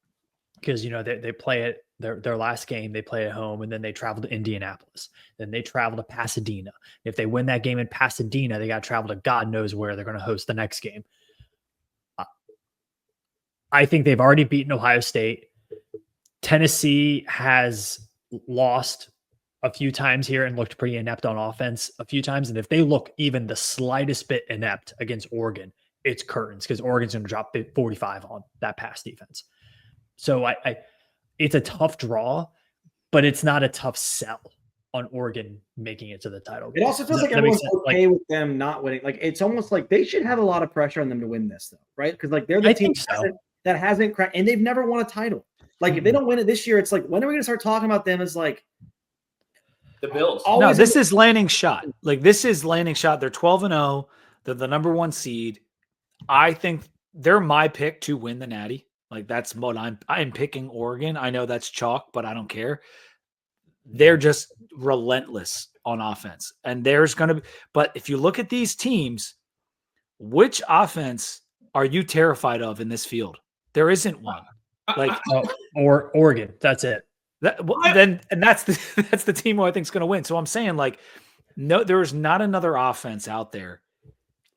because, they play it. Their last game, they play at home, and then they travel to Indianapolis. Then they travel to Pasadena. If they win that game in Pasadena, they got to travel to God knows where they're going to host the next game. I think they've already beaten Ohio State. Tennessee has lost a few times here and looked pretty inept on offense a few times. And if they look even the slightest bit inept against Oregon, it's curtains because Oregon's going to drop 45 on that pass defense. So it's a tough draw, but it's not a tough sell on Oregon making it to the title game. It also feels like everyone's okay with them not winning. Like it's almost like they should have a lot of pressure on them to win this, though, right? Because like they're the team that hasn't cracked, and they've never won a title. Like if they don't win it this year, it's like when are we going to start talking about them as like the Bills? No, this is Lanning's shot. Like this is Lanning's shot. They're 12-0. They're the number 1 seed. I think they're my pick to win the Natty. Like that's what I'm picking Oregon. I know that's chalk, but I don't care. They're just relentless on offense. And there's going to be, but if you look at these teams, which offense are you terrified of in this field? There isn't one. Like or Oregon. That's it. That's the team who I think is going to win. So I'm saying like, no, there's not another offense out there.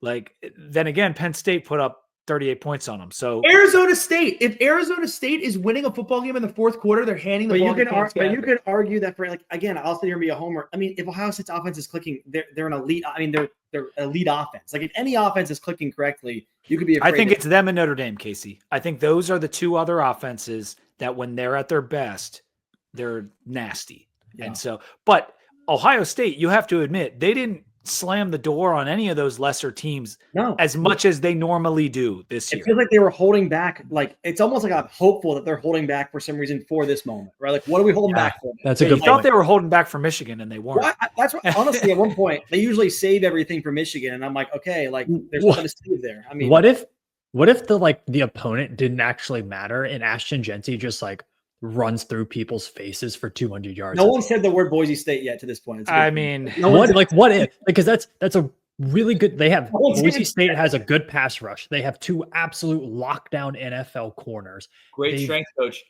Like then again, Penn State put up 38 points on them. So Arizona State, if Arizona State is winning a football game in the fourth quarter, they're handing the ball. But you could argue that for like again, I'll sit here and be a homer. I mean, if Ohio State's offense is clicking, they're an elite. I mean, they're elite offense. Like if any offense is clicking correctly, you could be afraid. I think it's them and Notre Dame, Casey. I think those are the two other offenses that when they're at their best, they're nasty. Yeah. And so, but Ohio State, you have to admit, they didn't slam the door on any of those lesser teams as much as they normally do this year. It feels like they were holding back. Like it's almost like I'm hopeful that they're holding back for some reason for this moment, right? Like what are we holding back for? That's a good point. I thought they were holding back for Michigan and they weren't. Well, that's what, honestly, at one point they usually save everything for Michigan, and I'm like, okay, like there's nothing to save there. I mean, what if What if the opponent didn't actually matter and Ashton Genty just like runs through people's faces for 200 yards? No one said the word Boise State yet to this point. I mean, what if? Because that's a really good. They have Boise State has a good pass rush. They have 2 absolute lockdown NFL corners. Great strength coach.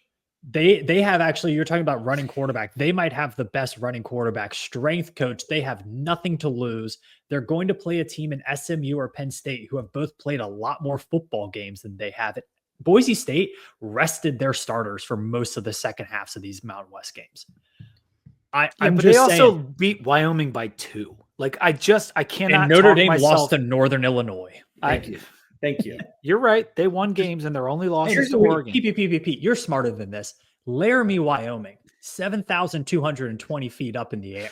They have actually. You're talking about running quarterback. They might have the best running quarterback. Strength coach. They have nothing to lose. They're going to play a team in SMU or Penn State who have both played a lot more football games than they have. Boise State rested their starters for most of the second halves of these Mountain West games. But they also beat Wyoming by 2. Like I cannot. And Notre Dame lost to Northern Illinois. Thank you. You're right. They won games and their only loss is to Oregon. PPPP. You're smarter than this. Laramie, Wyoming, 7,220 feet up in the air.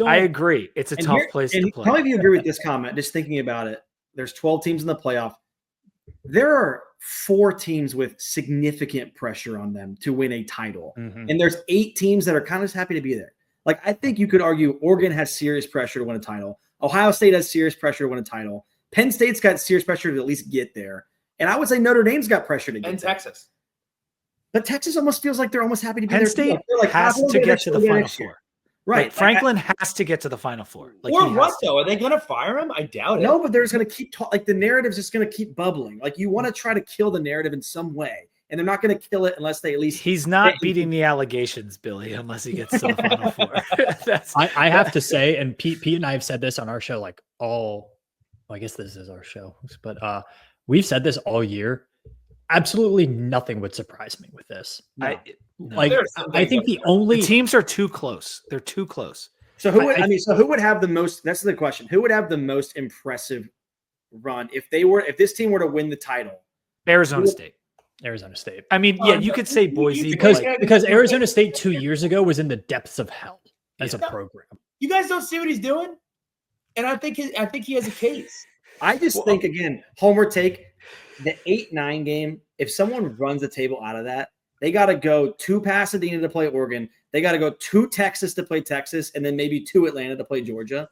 I agree. It's a tough place to play. How many of you agree with this comment? Just thinking about it, there's 12 teams in the playoff. There are 4 teams with significant pressure on them to win a title. Mm-hmm. And there's 8 teams that are kind of just happy to be there. Like, I think you could argue Oregon has serious pressure to win a title. Ohio State has serious pressure to win a title. Penn State's got serious pressure to at least get there. And I would say Notre Dame's got pressure to get there. And Texas. But Texas almost feels like they're almost happy to be Penn there. State has to get to the Final Four. Right. Like, Franklin has to get to the Final Four. Like, or what, though? Are they going to fire him? I doubt it. No, but there's going to keep like the narrative's just going to keep bubbling. Like, you want to try to kill the narrative in some way, and they're not going to kill it unless they at least. He's not beating the allegations, Billy, unless he gets to the Final Four. I have to say, and Pete and I have said this on our show, like I guess this is our show, but we've said this all year. Absolutely nothing would surprise me with this. No. I think the teams are too close. They're too close. So who would have the most? That's the question. Who would have the most impressive run if this team were to win the title? Arizona State. I mean, you could say Boise because Arizona State 2 years ago was in the depths of hell as a program. You guys don't see what he's doing, and I think he has a case. I just think, again, homer take the 8-9 game. If someone runs the table out of that, they got to go to Pasadena to play Oregon. They got to go to Texas to play Texas, and then maybe to Atlanta to play Georgia.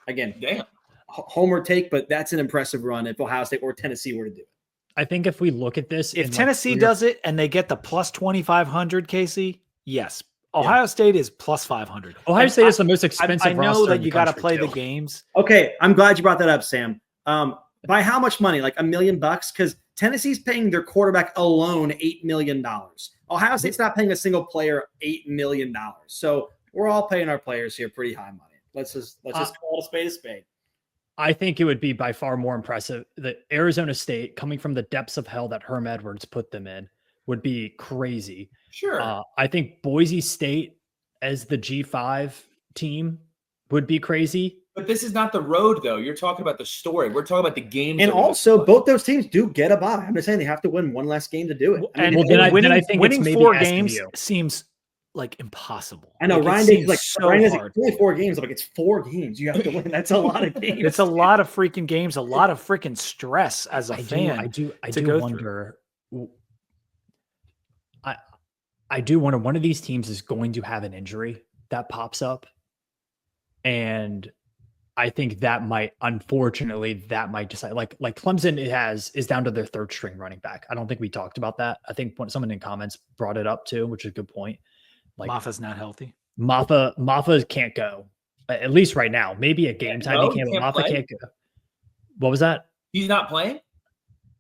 Again, damn, homer take, but that's an impressive run if Ohio State or Tennessee were to do it. I think if we look at this, if Tennessee does it and they get the plus 2,500, Casey, yes. Ohio State is plus 500. Ohio State is the most expensive. I know that you got to play the games. Okay, I'm glad you brought that up, Sam. By how much money? Like $1 million? Because Tennessee's paying their quarterback alone $8 million. Ohio State's not paying a single player $8 million. So we're all paying our players here pretty high money. Let's just call it a spade a spade. I think it would be by far more impressive that Arizona State, coming from the depths of hell that Herm Edwards put them in, would be crazy. Sure. I think Boise State as the G5 team would be crazy. But this is not the road, though. You're talking about the story. We're talking about the games. And also, both those teams do get a bye. I'm just saying they have to win one last game to do it. I mean, I think winning 4 games seems like impossible. I know. Like, Ryan Day is Ryan is only 4 games. I'm like, it's 4 games. You have to win. That's a lot of games. It's a lot of freaking games. A lot of freaking stress as a fan. I do wonder. I do wonder. One of these teams is going to have an injury that pops up, and I think that might, unfortunately, decide. Like Clemson is down to their 3rd string running back. I don't think we talked about that. I think someone in comments brought it up too, which is a good point. Like Maffa's not healthy. Maffa can't go, at least right now. Maybe a game time he can't. Maffa can't go. What was that? He's not playing.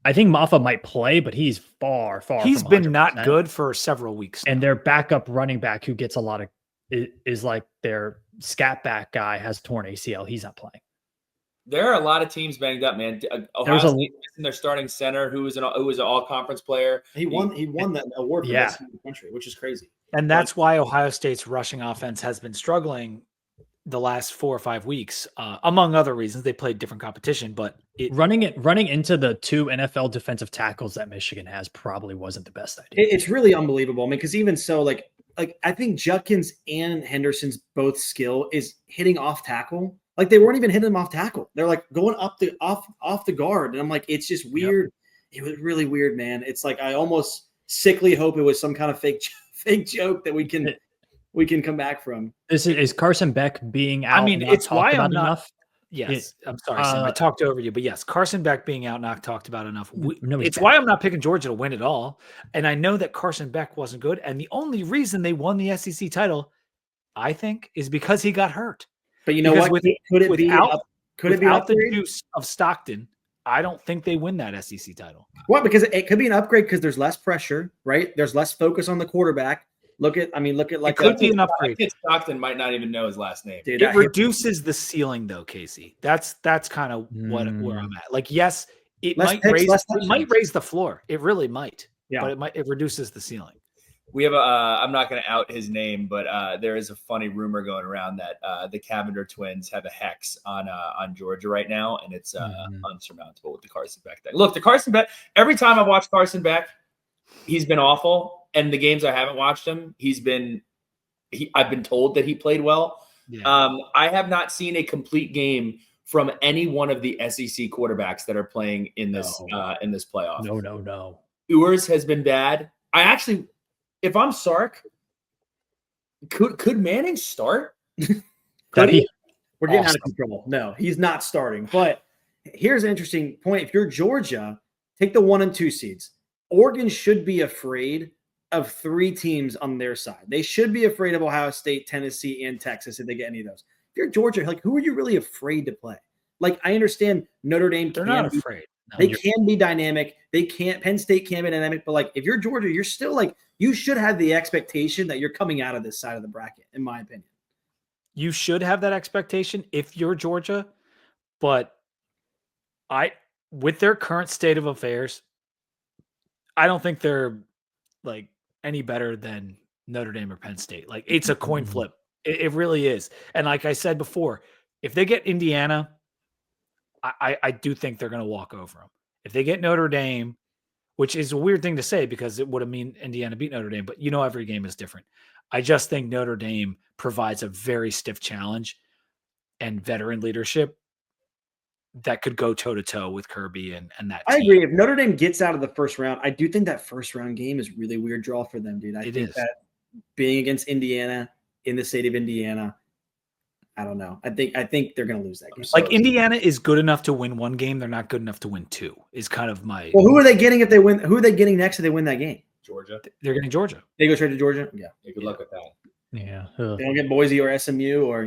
I think Maffa might play, but he's far. He's been 100%. not good for several weeks now. And their backup running back, who gets a lot of, is like their scat back guy, has torn ACL. He's not playing. There are a lot of teams banged up, man. Ohio State in their starting center, who was an all-conference player. He won that award for the best in the country, which is crazy. And that's why Ohio State's rushing offense has been struggling the last 4 or 5 weeks, among other reasons. They played different competition, but running into the 2 NFL defensive tackles that Michigan has probably wasn't the best idea. It's really unbelievable. I mean, because even so, like I think Judkins and Henderson's both skill is hitting off tackle. Like, they weren't even hitting them off tackle. They're like going off the guard. And I'm like, it's just weird. Yep. It was really weird, man. It's like, I almost sickly hope it was some kind of fake joke that we can come back from. This is Carson Beck being out. I mean, it's why I'm not. Yes, I'm sorry, Sam. I talked over you, but yes, Carson Beck being out, not talked about enough. It's why I'm not picking Georgia to win at all. And I know that Carson Beck wasn't good. And the only reason they won the SEC title, I think, is because he got hurt. But you know what? Could it be without the juice of Stockton? I don't think they win that SEC title. Well, because it could be an upgrade because there's less pressure, right? There's less focus on the quarterback. Look at like it could be an upgrade. Stockton might not even know his last name. Dude, it reduces the ceiling, though, Casey. That's kind of where I'm at. Like, yes, it might raise the floor. It really might. Yeah, but it reduces the ceiling. We have I'm not going to out his name, but there is a funny rumor going around that the Cavender twins have a hex on Georgia right now, and it's unsurmountable with the Carson Beck thing. Look, the Carson Beck. Every time I watch Carson Beck, he's been awful. And the games I haven't watched him, I've been told that he played well. Yeah. I have not seen a complete game from any one of the SEC quarterbacks that are playing in this playoff. No. Ewers has been bad. If I'm Sark, could Manning start? We're getting out of control. No, he's not starting. But here's an interesting point. If you're Georgia, take the 1 and 2 seeds. Oregon should be afraid of 3 teams on their side. They should be afraid of Ohio State, Tennessee, and Texas if they get any of those. If you're Georgia, like, who are you really afraid to play? Like, I understand Notre Dame. They're not afraid. No, they can be dynamic. Penn State can be dynamic. But, like, if you're Georgia, you're still, like, you should have the expectation that you're coming out of this side of the bracket, in my opinion. You should have that expectation if you're Georgia. But with their current state of affairs, I don't think they're, like, any better than Notre Dame or Penn State. Like, it's a coin flip. It really is. And like I said before, if they get Indiana, I do think they're going to walk over them. If they get Notre Dame, which is a weird thing to say because it would have mean Indiana beat Notre Dame, but every game is different. I just think Notre Dame provides a very stiff challenge and veteran leadership that could go toe-to-toe with Kirby and that team. I agree. If Notre Dame gets out of the first round, I do think that first round game is really weird draw for them, dude. I think that being against Indiana in the state of Indiana, I don't know. I think they're going to lose that game. Like, Indiana is good enough to win 1 game. They're not good enough to win 2 is kind of my – Well, who are they getting if they win? Who are they getting next if they win that game? Georgia. They're getting Georgia. They go straight to Georgia? Yeah. Good luck with that. Yeah. They don't get Boise or SMU or,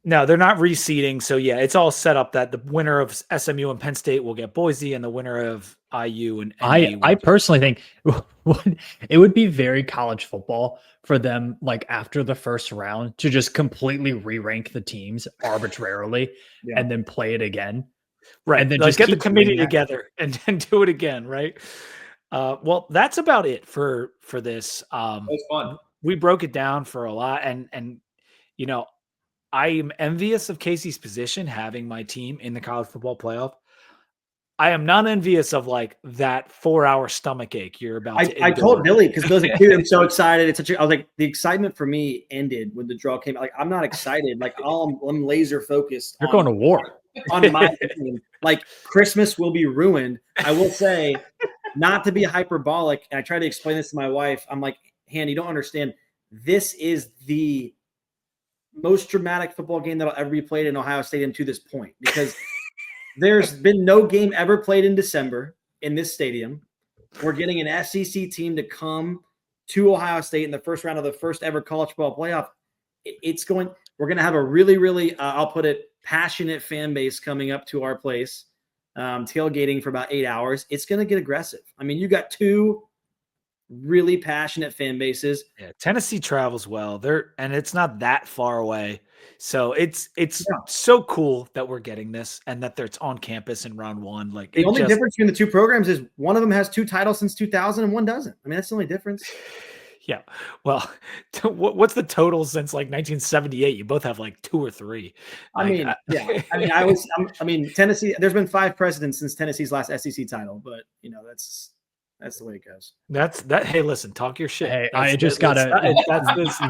No, they're not reseeding. So, yeah, it's all set up that the winner of SMU and Penn State will get Boise and the winner of IU and I personally think it would be very college football for them, like, after the first round to just completely re-rank the teams arbitrarily and then play it again. Right. And then just get the committee together and then do it again. Right. Well, that's about it for this. It was fun. We broke it down for a lot. And I am envious of Casey's position, having my team in the college football playoff. I am not envious of, like, that 4-hour stomach ache you're about to endure. I told Billy, because Bill's like, dude, I'm so excited. I was like, the excitement for me ended when the draw came. Like, I'm not excited. Like, I'm laser focused. You're going to war. On my team. Like, Christmas will be ruined. I will say, not to be hyperbolic, and I try to explain this to my wife. I'm like, Han, you don't understand. This is the most dramatic football game that'll ever be played in Ohio Stadium to this point, because there's been no game ever played in December in this stadium. We're getting an SEC team to come to Ohio State in the first round of the first ever college football playoff. We're going to have a really, really, I'll put it, passionate fan base coming up to our place, tailgating for about 8 hours. It's going to get aggressive. I mean, you got 2 really passionate fan bases. Yeah, Tennessee travels well. And it's not that far away. So it's so cool that we're getting this and that it's on campus in round 1. Like, the only difference between the 2 programs is one of them has 2 titles since 2000 and one doesn't. I mean, that's the only difference. Yeah. Well, what's the total since, like, 1978? You both have, like, 2 or 3. Tennessee, there's been 5 presidents since Tennessee's last SEC title, but that's the way it goes. Hey, listen, talk your shit. Hey, I just gotta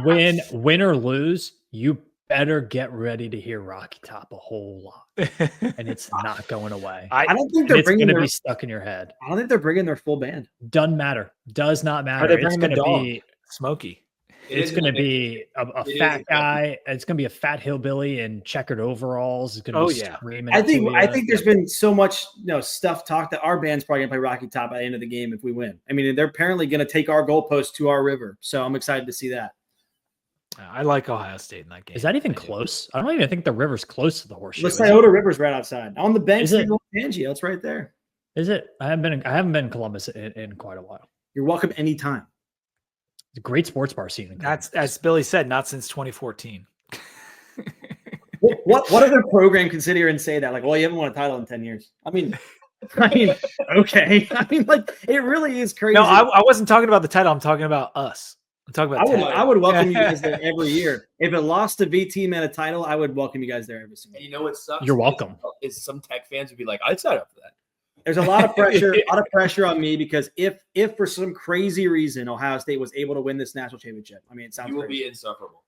win or lose, you better get ready to hear Rocky Top a whole lot, and it's not going away. I don't think they're going to be stuck in your head. I don't think they're bringing their full band. Doesn't matter. Does not matter. It's going to be Smokey. It's going to be a fat guy. It's going to be a fat hillbilly in checkered overalls. It's going to be screaming. I think there's been so much stuff talk that our band's probably going to play Rocky Top at the end of the game if we win. I mean, they're apparently going to take our goalpost to our river. So I'm excited to see that. I like Ohio State in that game. Is that even close? I don't even think the river's close to the horseshoe. The Scioto River's right outside. On the banks of Pangeo, it's right there. Is it? I haven't been in Columbus in quite a while. You're welcome anytime. It's a great sports bar scene. That's, as Billy said, not since 2014. What other program can sit here and say that? Like, well, you haven't won a title in 10 years. I mean, okay. I mean, like, it really is crazy. No, I wasn't talking about the title. I'm talking about us. I'm talking about I would welcome you guys there every year. If it lost to VT and a title, I would welcome you guys there every single year. And you know what sucks? You're welcome. Is some Tech fans would be like, I'd sign up for that. There's a lot of pressure, on me because if for some crazy reason Ohio State was able to win this national championship, I mean, it sounds you will crazy. be insufferable.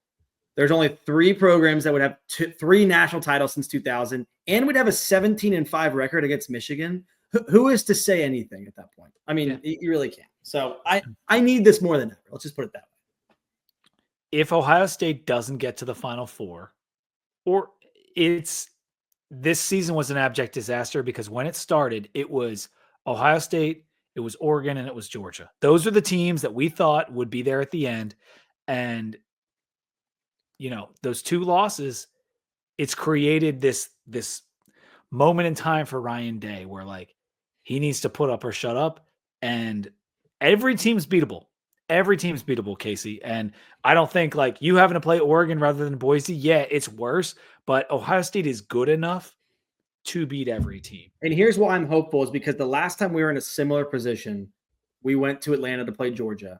There's only 3 programs that would have 3 national titles since 2000, and we'd have a 17-5 record against Michigan. Who is to say anything at that point? I mean, you really can't. So I need this more than ever. Let's just put it that way. If Ohio State doesn't get to the Final Four, or this season was an abject disaster because when it started, it was Ohio State, it was Oregon, and it was Georgia. Those are the teams that we thought would be there at the end. And, those 2 losses, it's created this moment in time for Ryan Day where, like, he needs to put up or shut up. And every team's beatable. Every team's beatable, Casey. And I don't think, like, you having to play Oregon rather than Boise, it's worse. But Ohio State is good enough to beat every team. And here's why I'm hopeful is because the last time we were in a similar position, we went to Atlanta to play Georgia.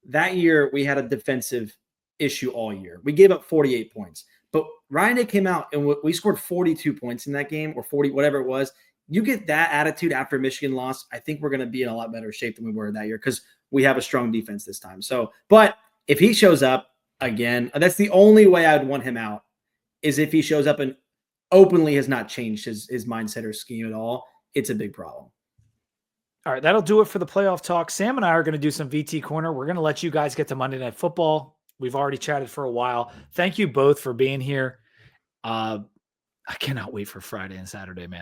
That year, we had a defensive issue all year. We gave up 48 points. But Ryan Day came out and we scored 42 points in that game, or 40, whatever it was. You get that attitude after Michigan lost, I think we're going to be in a lot better shape than we were that year because we have a strong defense this time. So, but if he shows up again, that's the only way I'd want him out, is if he shows up and openly has not changed his mindset or scheme at all. It's a big problem. All right, that'll do it for the playoff talk. Sam and I are going to do some VT Corner. We're going to let you guys get to Monday Night Football. We've already chatted for a while. Thank you both for being here. I cannot wait for Friday and Saturday, man.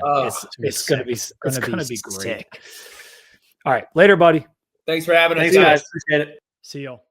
It's going to be great. Sick. All right, later, buddy. Thanks for having us. Thanks, guys. Appreciate it. See y'all.